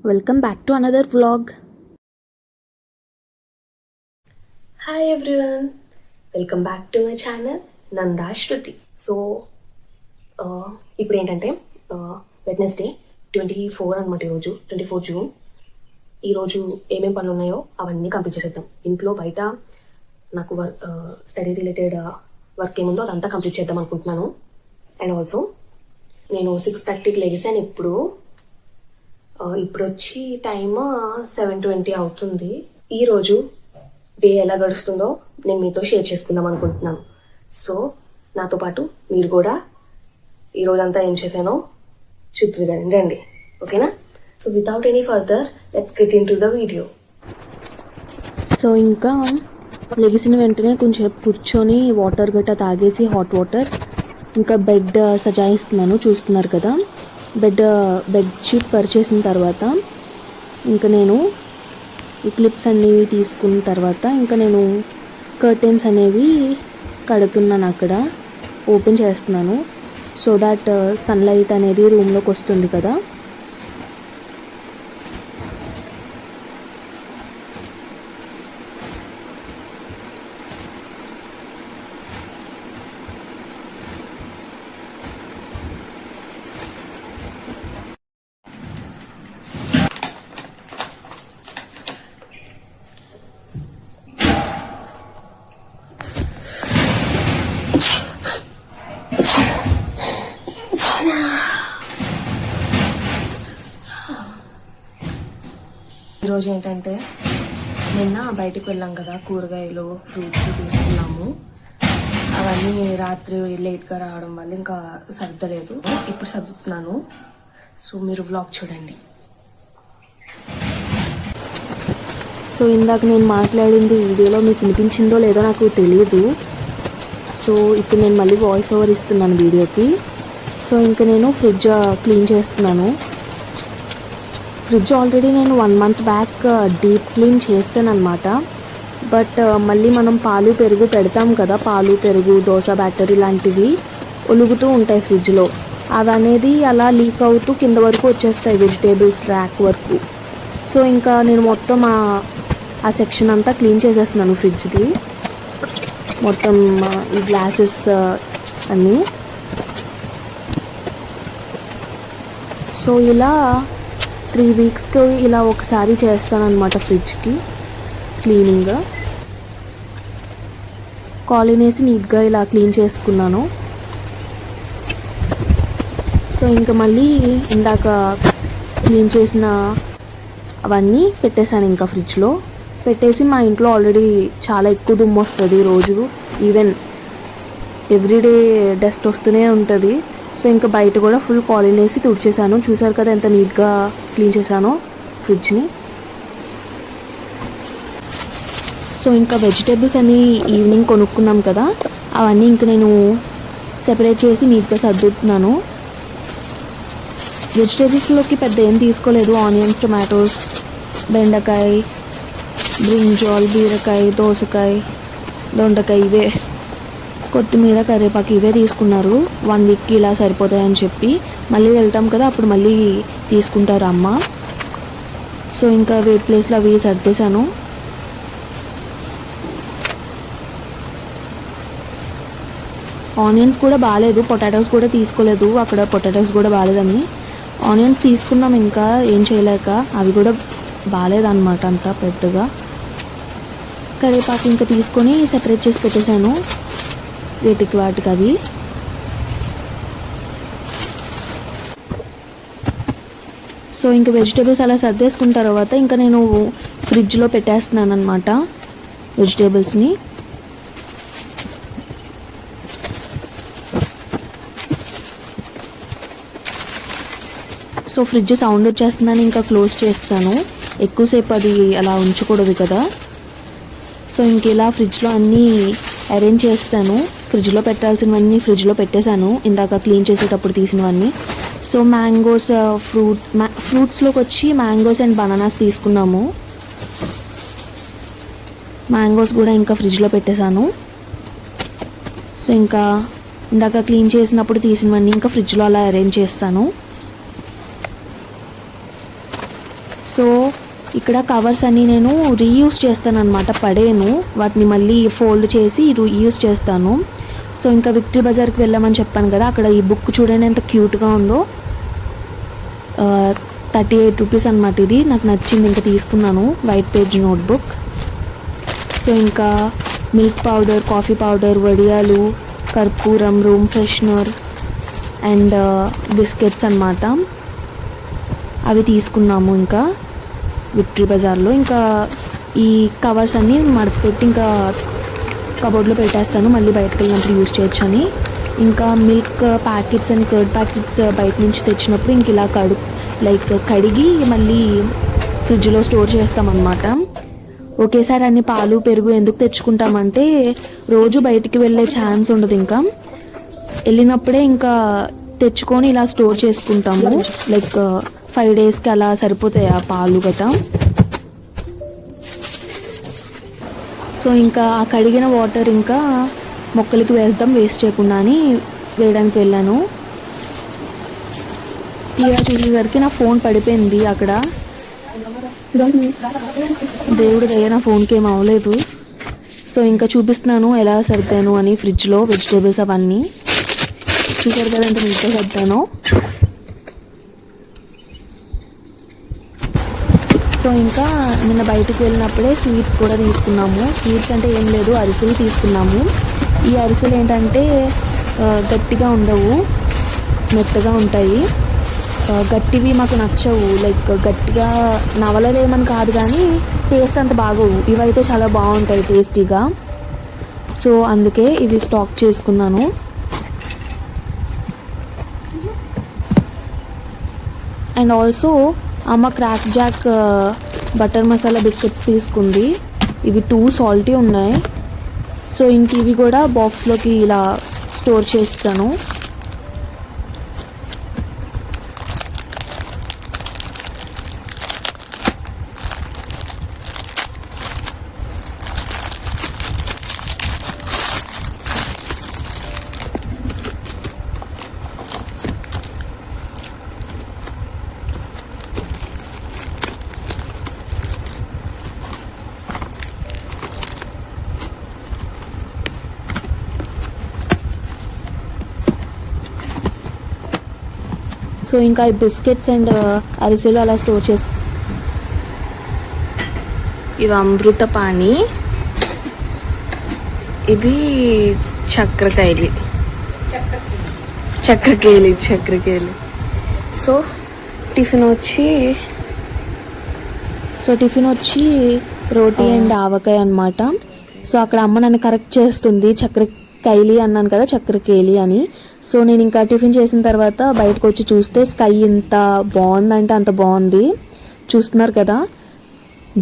Welcome back to another vlog. Hi everyone, welcome back to my channel Nanda Shruti. So ఇప్పుడు ఏంటంటే Wednesday 24 అనమాట. ఈరోజు 24 June. ఈరోజు ఏమేమి పనులు ఉన్నాయో అవన్నీ కంప్లీట్ చేసేద్దాం. ఇంట్లో బయట నాకు స్టడీ రిలేటెడ్ వర్క్ ఏముందో అదంతా కంప్లీట్ చేద్దాం అనుకుంటున్నాను. అండ్ ఆల్సో నేను 6:30కి లేచాను. ఇప్పుడు వచ్చి టైమ్ 7:20 అవుతుంది. ఈరోజు డే ఎలా గడుస్తుందో నేను మీతో షేర్ చేసుకుందాం అనుకుంటున్నాను. సో నాతో పాటు మీరు కూడా ఈరోజంతా ఏం చేశానో చూద్దరు కానీ రండి, ఓకేనా? So without any further let's get in to the video. So ఇంకా లెగిసిన వెంటనే కొంచెం కూర్చొని వాటర్ గట్టా తాగేసి హాట్ వాటర్ ఇంకా బెడ్ సజాయిస్తున్నాను. చూస్తున్నారు కదా, బెడ్షీట్ పరిచేసిన తర్వాత ఇంకా నేను ఈ క్లిప్స్ అనేవి తీసుకున్న తర్వాత ఇంకా నేను కర్టెన్స్ అనేవి కడుతున్నాను. అక్కడ ఓపెన్ చేస్తున్నాను సో దాట్ సన్లైట్ అనేది రూమ్లోకి వస్తుంది కదా. ఈరోజు ఏంటంటే నిన్న బయటికి వెళ్ళాం కదా, కూరగాయలు ఫ్రూట్స్ తీసుకున్నాము. అవన్నీ రాత్రి లేట్గా రావడం వల్ల ఇంకా సర్దలేదు. ఇప్పుడు సర్దుతున్నాను. సో మీరు వ్లాగ్ చూడండి. సో ఇందాక నేను మాట్లాడింది వీడియోలో మీకు వినిపించిందో లేదో నాకు తెలియదు. సో ఇప్పుడు నేను మళ్ళీ వాయిస్ ఓవర్ ఇస్తున్నాను వీడియోకి. సో ఇంకా నేను ఫ్రిడ్జ్ క్లీన్ చేస్తున్నాను. ఫ్రిడ్జ్ ఆల్రెడీ నేను 1 month బ్యాక్ డీప్ క్లీన్ చేస్తాను అనమాట. బట్ మళ్ళీ మనం పాలు పెరుగు పెడతాం కదా, పాలు పెరుగు దోశ బ్యాటర్ ఇలాంటివి ఒలుగుతూ ఉంటాయి ఫ్రిడ్జ్లో. అవి అనేది అలా లీక్ అవుతూ కింద వరకు వచ్చేస్తాయి, వెజిటేబుల్స్ ర్యాక్ వరకు. సో ఇంకా నేను మొత్తం ఆ సెక్షన్ అంతా క్లీన్ చేసేస్తున్నాను ఫ్రిడ్జ్ది, మొత్తం ఈ గ్లాసెస్ అన్నీ. సో ఇలా 3 weeksకి ఇలా ఒకసారి చేస్తానన్నమాట ఫ్రిడ్జ్కి క్లీనింగ్. కాలినేసి నీట్గా ఇలా క్లీన్ చేసుకున్నాను. సో ఇంకా మళ్ళీ ఇందాక క్లీన్ చేసిన అవన్నీ పెట్టేశాను ఇంకా ఫ్రిడ్జ్లో పెట్టేసి, మా ఇంట్లో ఆల్రెడీ చాలా ఎక్కువ దుమ్ము వస్తుంది రోజు, ఈవెన్ ఎవ్రీడే డస్ట్ వస్తూనే ఉంటుంది. సో ఇంకా బయట కూడా ఫుల్ కాలిన్ వేసి తుడిచేసాను. చూసారు కదా ఎంత నీట్గా క్లీన్ చేశానో ఫ్రిడ్జ్ని. సో ఇంకా వెజిటేబుల్స్ అన్నీ ఈవినింగ్ కొనుక్కున్నాం కదా, అవన్నీ ఇంకా నేను సెపరేట్ చేసి నీట్గా సర్దుతున్నాను. వెజిటేబుల్స్లోకి పెద్ద ఏం తీసుకోలేదు. ఆనియన్స్, టొమాటోస్, బెండకాయ, బ్రింజాల్, బీరకాయ, దోసకాయ, దొండకాయ, ఇవే, కొత్తిమీర, కరివేపాకు ఇవే తీసుకున్నారు. 1 weekకి ఇలా సరిపోతాయని చెప్పి. మళ్ళీ వెళ్తాం కదా అప్పుడు మళ్ళీ తీసుకుంటారు అమ్మ. సో ఇంకా వేట్ ప్లేస్లో అవి సర్దేశాను. ఆనియన్స్ కూడా బాగాలేదు, పొటాటోస్ కూడా తీసుకోలేదు. అక్కడ పొటాటోస్ కూడా బాగాలేదని ఆనియన్స్ తీసుకున్నాం, ఇంకా ఏం చేయలేక. అవి కూడా బాగాలేదన్నమాట అంతా పెద్దగా. కరివేపాకు ఇంకా తీసుకొని సెపరేట్ చేసి పెట్టేశాను వాటికి అవి. సో ఇంకా వెజిటేబుల్స్ అలా సర్దేసుకున్న తర్వాత ఇంకా నేను ఫ్రిడ్జ్లో పెట్టేస్తున్నాను అనమాట వెజిటేబుల్స్ని. సో ఫ్రిడ్జ్ సౌండ్ వచ్చేస్తుందని ఇంకా క్లోజ్ చేస్తాను. ఎక్కువసేపు అది అలా ఉంచకూడదు కదా. సో ఇంక ఇలా ఫ్రిడ్జ్లో అన్నీ అరేంజ్ చేస్తాను. ఫ్రిడ్జ్లో పెట్టాల్సినవన్నీ ఫ్రిడ్జ్లో పెట్టేశాను, ఇందాక క్లీన్ చేసేటప్పుడు తీసినవన్నీ. సో మ్యాంగోస్, ఫ్రూట్స్లోకి వచ్చి మ్యాంగోస్ అండ్ బనానాస్ తీసుకున్నాము. మ్యాంగోస్ కూడా ఇంకా ఫ్రిడ్జ్లో పెట్టేశాను. సో ఇంకా ఇందాక క్లీన్ చేసినప్పుడు తీసినవన్నీ ఇంకా ఫ్రిడ్జ్లో అలా అరేంజ్ చేస్తాను. సో ఇక్కడ కవర్స్ అన్నీ నేను రీయూస్ చేస్తాను అనమాట, పడేను వాటిని మళ్ళీ ఫోల్డ్ చేసి రీయూస్ చేస్తాను. సో ఇంకా విక్టరీ బజార్కి వెళ్ళామని చెప్పాను కదా, అక్కడ ఈ బుక్ చూడండి ఎంత క్యూట్గా ఉందో. 38 రూపీస్ అనమాట. ఇది నాకు నచ్చింది, ఇంకా తీసుకున్నాను. White page notebook. సో ఇంకా మిల్క్ పౌడర్, కాఫీ పౌడర్, వడియాలు, కర్పూరం, రూమ్ ఫ్రెషనర్ అండ్ బిస్కెట్స్ అన్నమాట. అవి తీసుకున్నాము ఇంకా విక్టరీ బజార్లో. ఇంకా ఈ కవర్స్ అన్నీ మడతపెట్టి ఇంకా కబోర్డ్లో పెట్టేస్తాను, మళ్ళీ బయటకు వెళ్ళినప్పుడు యూజ్ చేయొచ్చు అని. ఇంకా milk packets and curd packets బయట నుంచి తెచ్చినప్పుడు ఇంక ఇలా కడిగి మళ్ళీ ఫ్రిడ్జ్లో స్టోర్ చేస్తామన్నమాట. ఒకేసారి అన్ని పాలు పెరుగు ఎందుకు తెచ్చుకుంటామంటే రోజు బయటికి వెళ్ళే ఛాన్స్ ఉండదు, ఇంకా వెళ్ళినప్పుడే ఇంకా తెచ్చుకొని ఇలా స్టోర్ చేసుకుంటాము. 5 డేస్కి అలా సరిపోతాయి ఆ పాలు గట్రా. సో ఇంకా ఆ కడిగిన వాటర్ ఇంకా మొక్కలకి వేద్దాం వేస్ట్ చేయకుండా అని వేయడానికి వెళ్ళాను. తీరా చూసేసరికి నా ఫోన్ పడిపోయింది అక్కడ. దేవుడి దయ నా ఫోన్కి ఏం అవ్వలేదు. సో ఇంకా చూపిస్తున్నాను ఎలా సర్దాను అని ఫ్రిడ్జ్లో వెజిటేబుల్స్ అవన్నీ. చూసారు కదా ఎంత నీట్గా సర్దాను. సో ఇంకా నిన్న బయటకు వెళ్ళినప్పుడే స్వీట్స్ కూడా తీసుకున్నాము. స్వీట్స్ అంటే ఏం లేదు, అరిసెలు తీసుకున్నాము. ఈ అరిసెలు ఏంటంటే గట్టిగా ఉండవు, మెత్తగా ఉంటాయి. గట్టివి మాకు నచ్చవు, గట్టిగా నవలలేమని కాదు కానీ టేస్ట్ అంత బాగోవు. ఇవైతే చాలా బాగుంటాయి టేస్టీగా. సో అందుకే ఇవి స్టాక్ చేసుకున్నాను. అండ్ ఆల్సో అమ్మ crack Jack butter masala biscuits తీసుకుంది. ఇవి 2 సాల్టీ ఉన్నాయి. సో ఇంక ఇవి కూడా బాక్స్లోకి ఇలా స్టోర్ చేస్తాను. సో ఇంకా ఈ బిస్కెట్స్ అండ్ అరిసెలు అలా స్టోర్ చేసు. ఇవి అమృతపాణి, ఇవి చక్రకేళి. సో టిఫిన్ వచ్చి రోటీ అండ్ ఆవకాయ అనమాట. సో అక్కడ అమ్మ నన్ను కరెక్ట్ చేస్తుంది, చక్రకేళి అన్నాను కదా, చక్రకేళి అని. సో నేను ఇంకా టిఫిన్ చేసిన తర్వాత బయటకు వచ్చి చూస్తే స్కై ఎంత బాగుందంటే అంత బాగుంది. చూస్తున్నారు కదా,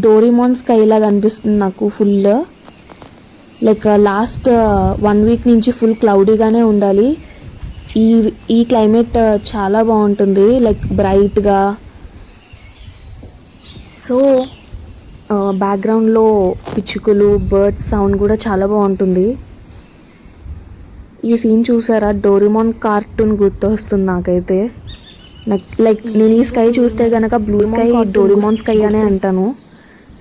డోరేమోన్ స్కై లాగా అనిపిస్తుంది నాకు. ఫుల్ లాస్ట్ 1 వీక్ నుంచి ఫుల్ క్లౌడీగానే ఉండాలి. ఈ క్లైమేట్ చాలా బాగుంటుంది, బ్రైట్గా. సో బ్యాక్గ్రౌండ్లో పిచ్చుకలు, బర్డ్స్ సౌండ్ కూడా చాలా బాగుంటుంది. ఈ సీన్ చూసారా, డోరేమోన్ కార్టూన్ గుర్తొస్తుంది నాకైతే. నేను ఈ స్కై చూస్తే కనుక బ్లూ స్కై డోరేమోన్ స్కై అనే అంటాను.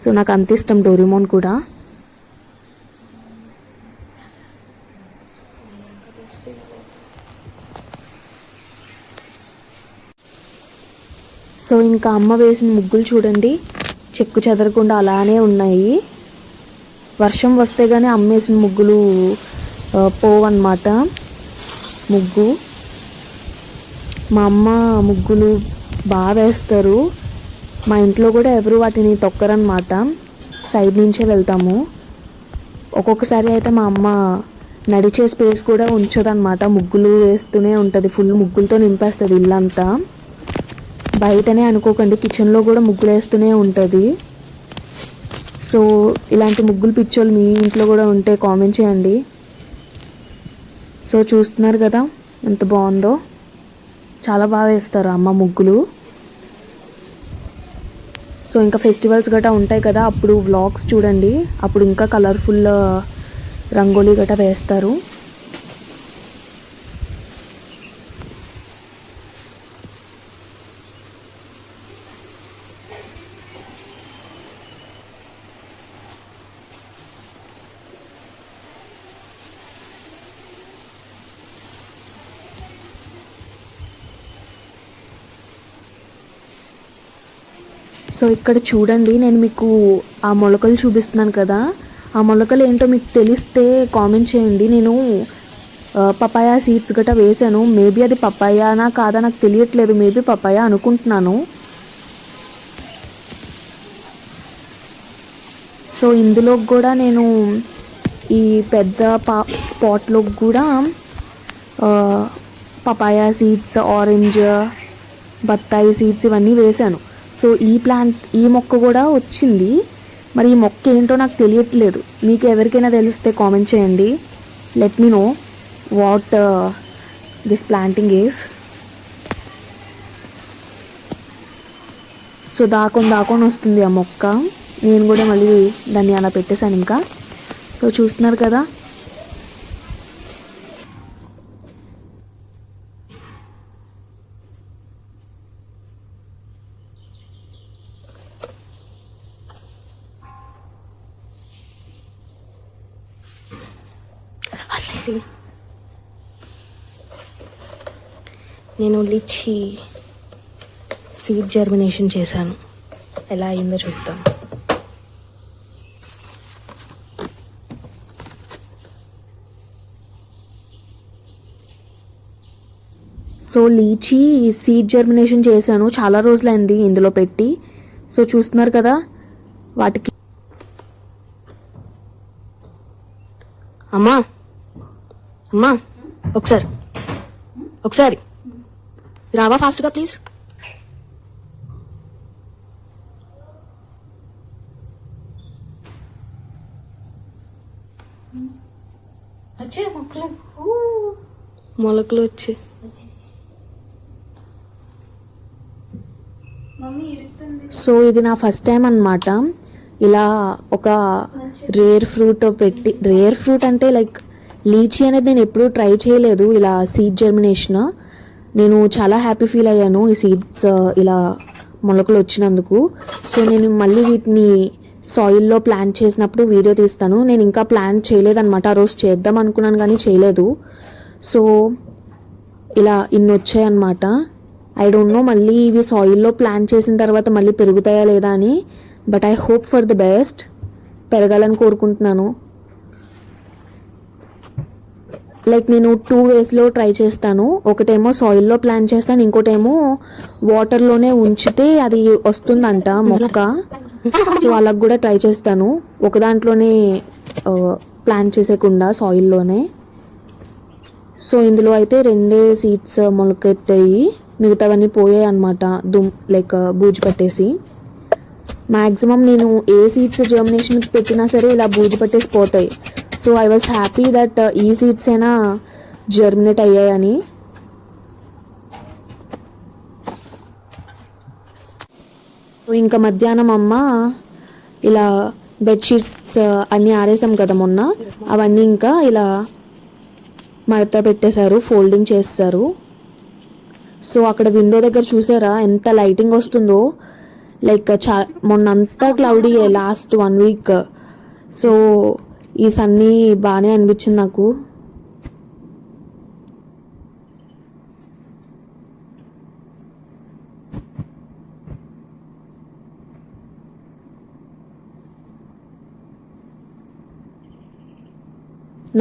సో నాకు అంత ఇష్టం డోరేమోన్ కూడా. సో ఇంకా అమ్మ వేసిన ముగ్గులు చూడండి, చెక్కు చెదరకుండా అలానే ఉన్నాయి. వర్షం వస్తే కానీ అమ్మ వేసిన ముగ్గులు పోవన్నమాట. మా అమ్మ ముగ్గులు బాగా వేస్తారు. మా ఇంట్లో కూడా ఎవరు వాటిని తొక్కరన్నమాట, సైడ్ నుంచే వెళ్తాము. ఒక్కొక్కసారి అయితే మా అమ్మ నడిచే స్పేస్ కూడా ఉంచదన్నమాట, ముగ్గులు వేస్తూనే ఉంటుంది. ఫుల్ ముగ్గులతో నింపేస్తుంది ఇల్లంతా. బయటనే అనుకోకండి, కిచెన్లో కూడా ముగ్గులు వేస్తూనే ఉంటుంది. సో ఇలాంటి ముగ్గులు పిచ్చోళ్ళు మీ ఇంట్లో కూడా ఉంటే కామెంట్ చేయండి. సో చూస్తున్నారు కదా ఎంత బాగుందో, చాలా బాగా వేస్తారు అమ్మ ముగ్గులు. సో ఇంకా ఫెస్టివల్స్ గట్రా ఉంటాయి కదా, అప్పుడు వ్లాగ్స్ చూడండి, అప్పుడు ఇంకా కలర్ఫుల్ రంగోలీ గట్రా వేస్తారు. సో ఇక్కడ చూడండి, నేను మీకు ఆ మొలకలు చూపిస్తున్నాను కదా, ఆ మొలకలు ఏంటో మీకు తెలిస్తే కామెంట్ చేయండి. నేను పపాయా సీడ్స్ గట్రా వేసాను. మేబీ అది పపాయానా కాదా నాకు తెలియట్లేదు, మేబీ పపాయా అనుకుంటున్నాను. సో ఇందులో కూడా నేను ఈ పెద్ద పాట్లో కూడా పపాయా సీడ్స్, ఆరెంజ్, బత్తాయి సీడ్స్ ఇవన్నీ వేశాను. సో ఈ మొక్క కూడా వచ్చింది. మరి ఈ మొక్క ఏంటో నాకు తెలియట్లేదు. మీకు ఎవరికైనా తెలిస్తే కామెంట్ చేయండి. Let me know what this planting is. So దాకొని వస్తుంది ఆ మొక్క. నేను కూడా మళ్ళీ దాన్ని అలా పెట్టేశాను ఇంకా. సో చూస్తున్నారు కదా, నేను లిచీ సీడ్ జర్మినేషన్ చేశాను. ఎలా అయిందో చూద్దాం. సో లీచీ సీడ్ జర్మినేషన్ చేశాను, చాలా రోజులైంది ఇందులో పెట్టి. సో చూస్తున్నారు కదా, వాటికి అమ్మా అమ్మా ఒకసారి రావా ఫాస్ట్గా ప్లీజ్. వచ్చే మొలకలు వచ్చి సో ఇది నా ఫస్ట్ టైం అన్నమాట ఇలా ఒక రేర్ ఫ్రూట్ అంటే లైక్ లీచీ అనేది నేను ఎప్పుడూ ట్రై చేయలేదు. ఇలా సీడ్ జర్మినేషన్ నేను చాలా హ్యాపీ ఫీల్ అయ్యాను ఈ సీడ్స్ ఇలా మొలకలు వచ్చినందుకు. సో నేను మళ్ళీ వీటిని సాయిల్లో ప్లాంట్ చేసినప్పుడు వీడియో తీస్తాను. నేను ఇంకా ప్లాంట్ చేయలేదన్నమాట, ఆ రోజు చేద్దాం అనుకున్నాను కానీ చేయలేదు. సో ఇలా ఇన్ని వచ్చాయన్నమాట. ఐ డోంట్ నో మళ్ళీ ఇవి సాయిల్లో ప్లాంట్ చేసిన తర్వాత మళ్ళీ పెరుగుతాయా లేదా అని, but I hope for the best, పెరగాలని కోరుకుంటున్నాను. లైక్ నేను 2 వేస్లో ట్రై చేస్తాను. ఒకటేమో సాయిల్లో ప్లాంట్ చేస్తాను, ఇంకోటేమో వాటర్లోనే ఉంచితే అది వస్తుందంట మొక్క. సో అలా కూడా ట్రై చేస్తాను, ఒక దాంట్లోనే ప్లాంట్ చేసేయకుండా సాయిల్లోనే. సో ఇందులో అయితే 2 సీడ్స్ మొలకెత్తాయి, మిగతావన్నీ పోయాయి అనమాట లైక్ బూజు పట్టేసి. మ్యాక్సిమం నేను ఏ సీడ్స్ జర్మినేషన్ పెట్టినా సరే ఇలా బూజు పట్టేసి పోతాయి. So I was happy that ఈ సీడ్స్ అయినా జర్మినేట్ అయ్యాయని. ఇంకా మధ్యాహ్నం అమ్మ ఇలా బెడ్షీట్స్ అన్నీ ఆరేసాం కదా మొన్న, అవన్నీ ఇంకా ఇలా మడత పెట్టేశారు, ఫోల్డింగ్ చేస్తారు. సో అక్కడ విండో దగ్గర చూసారా ఎంత లైటింగ్ వస్తుందో, లైక్ మొన్నంతా క్లౌడీయే లాస్ట్ 1 వీక్. సో ఈ సన్నీ బాగానే అనిపించింది నాకు.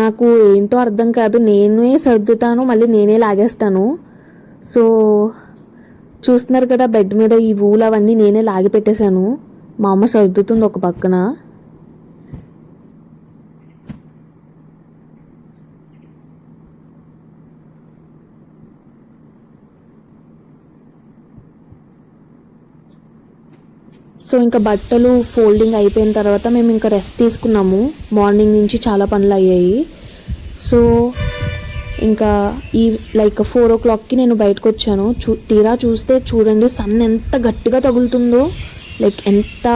నాకు ఏంటో అర్థం కాదు, నేనే సర్దుతాను మళ్ళీ నేనే లాగేస్తాను. సో చూస్తున్నారు కదా, బెడ్ మీద ఈ వూలు అవన్నీ నేనే లాగి పెట్టేశాను. మా అమ్మ సర్దుతుంది ఒక పక్కన. సో ఇంకా బట్టలు ఫోల్డింగ్ అయిపోయిన తర్వాత మేము ఇంకా రెస్ట్ తీసుకున్నాము. మార్నింగ్ నుంచి చాలా పనులు అయ్యాయి. సో ఇంకా ఈ లైక్ 4 o'clockకి నేను బయటకు వచ్చాను. తీరా చూస్తే చూడండి సన్ ఎంత గట్టిగా తగులుతుందో, లైక్ ఎంత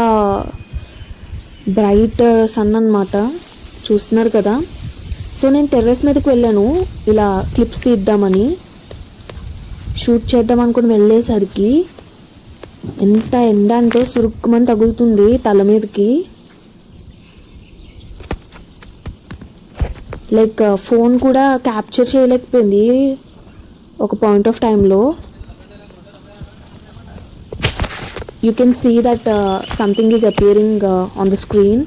బ్రైట్ సన్ అన్నమాట. చూస్తున్నారు కదా. సో నేను టెర్రస్ మీదకి వెళ్ళాను ఇలా క్లిప్స్ తీద్దామని, షూట్ చేద్దాం అనుకుని వెళ్ళేసరికి ఎంత ఎండ అంటే సురుక్కుమని తగులుతుంది తల మీదకి. లైక్ ఫోన్ కూడా క్యాప్చర్ చేయలేకపోయింది ఒక పాయింట్ ఆఫ్ టైంలో. you can see that something is appearing on the screen.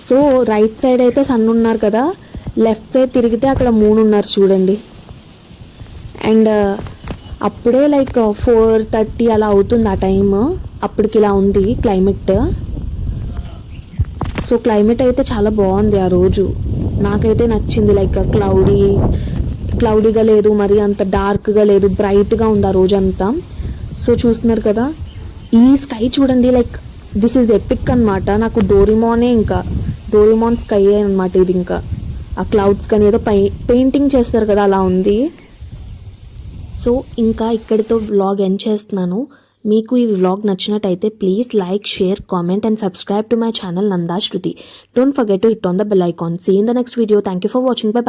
So right side అయితే సన్ ఉన్నారు కదా, లెఫ్ట్ సైడ్ తిరిగితే అక్కడ మూన్ ఉన్నారు చూడండి. అండ్ అప్పుడే లైక్ 4:30 అలా అవుతుంది ఆ టైమ్. అప్పటికి ఇలా ఉంది క్లైమేట్. సో క్లైమేట్ అయితే చాలా బాగుంది ఆ రోజు, నాకైతే నచ్చింది. లైక్ క్లౌడీగా లేదు, మరి అంత డార్క్గా లేదు, బ్రైట్గా ఉంది ఆ రోజంతా. సో చూస్తున్నారు కదా ఈ స్కై చూడండి, లైక్ దిస్ ఈజ్ ఎపిక్ అనమాట. నాకు డోరిమాన్ స్కై అనమాట ఇది. ఇంకా ఆ క్లౌడ్స్ కానీ ఏదో పెయింటింగ్ చేస్తారు కదా అలా ఉంది. సో ఇంకా ఇక్కడితో వ్లాగ్ ఎండ్ చేస్తున్నాను. మీకు ఈ వ్లాగ్ నచ్చినట్టయితే please like, share, comment and subscribe to my channel Nanda Shruti. Don't forget to hit on the bell icon. See in the next video. Thank you for watching. Bye by.